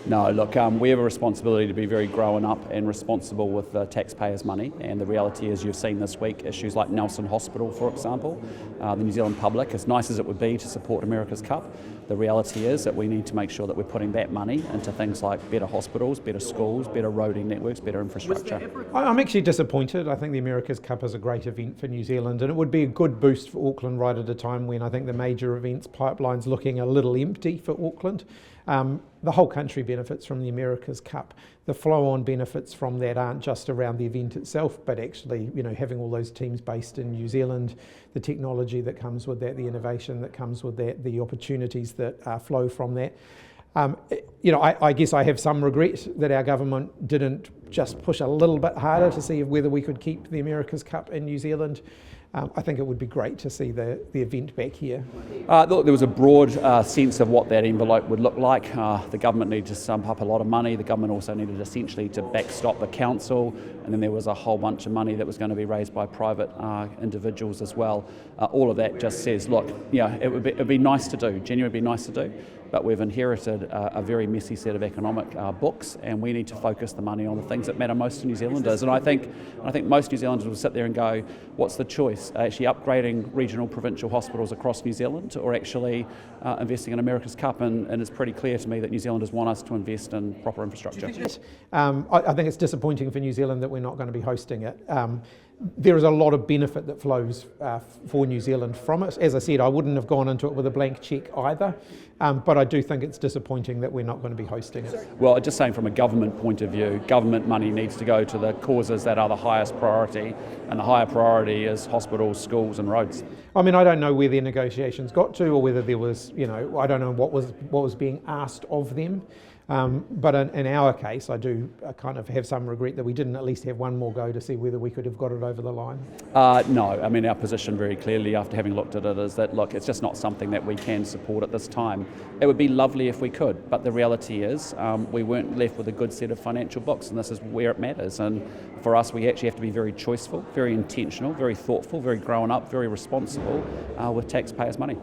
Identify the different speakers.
Speaker 1: No, look, we have a responsibility to be very grown up and responsible with the taxpayers' money, and the reality is you've seen this week issues like Nelson Hospital, for example. The New Zealand public, as nice as it would be to support America's Cup, the reality is that we need to make sure that we're putting that money into things like better hospitals, better schools, better roading networks, better infrastructure.
Speaker 2: I'm actually disappointed. I think the America's Cup is a great event for New Zealand, and it would be a good boost for Auckland right at a time when I think the major events pipeline's looking a little empty for Auckland. The whole country benefits from the America's Cup. The flow-on benefits from that aren't just around the event itself, but actually, having all those teams based in New Zealand, the technology that comes with that, the innovation that comes with that, the opportunities that flow from that. I guess I have some regret that our government didn't just push a little bit harder to see whether we could keep the America's Cup in New Zealand. I think it would be great to see the event back here.
Speaker 1: There was a broad sense of what that envelope would look like. The government needed to stump up a lot of money. The government also needed essentially to backstop the council, and then there was a whole bunch of money that was going to be raised by private individuals as well. All of that just says, look, it would be nice to do, genuinely be nice to do, but we've inherited a very messy set of economic books, and we need to focus the money on the things that matter most to New Zealanders. And I think most New Zealanders will sit there and go, what's the choice? Actually upgrading regional provincial hospitals across New Zealand, or actually investing in America's Cup? And it's pretty clear to me that New Zealanders want us to invest in proper infrastructure.
Speaker 2: I think it's disappointing for New Zealand that we're not going to be hosting it. There is a lot of benefit that flows for New Zealand from it. As I said, I wouldn't have gone into it with a blank cheque either, but I do think it's disappointing that we're not going to be hosting it.
Speaker 1: Well, just saying from a government point of view, government money needs to go to the causes that are the highest priority, and the higher priority is hospitals, schools and roads.
Speaker 2: I mean, I don't know where their negotiations got to, or whether there was, I don't know what was being asked of them. But in our case, I do kind of have some regret that we didn't at least have one more go to see whether we could have got it over the line.
Speaker 1: No, I mean, our position very clearly after having looked at it is that, look, it's just not something that we can support at this time. It would be lovely if we could, but the reality is we weren't left with a good set of financial books, and this is where it matters. And for us, we actually have to be very choiceful, very intentional, very thoughtful, very grown up, very responsible with taxpayers' money.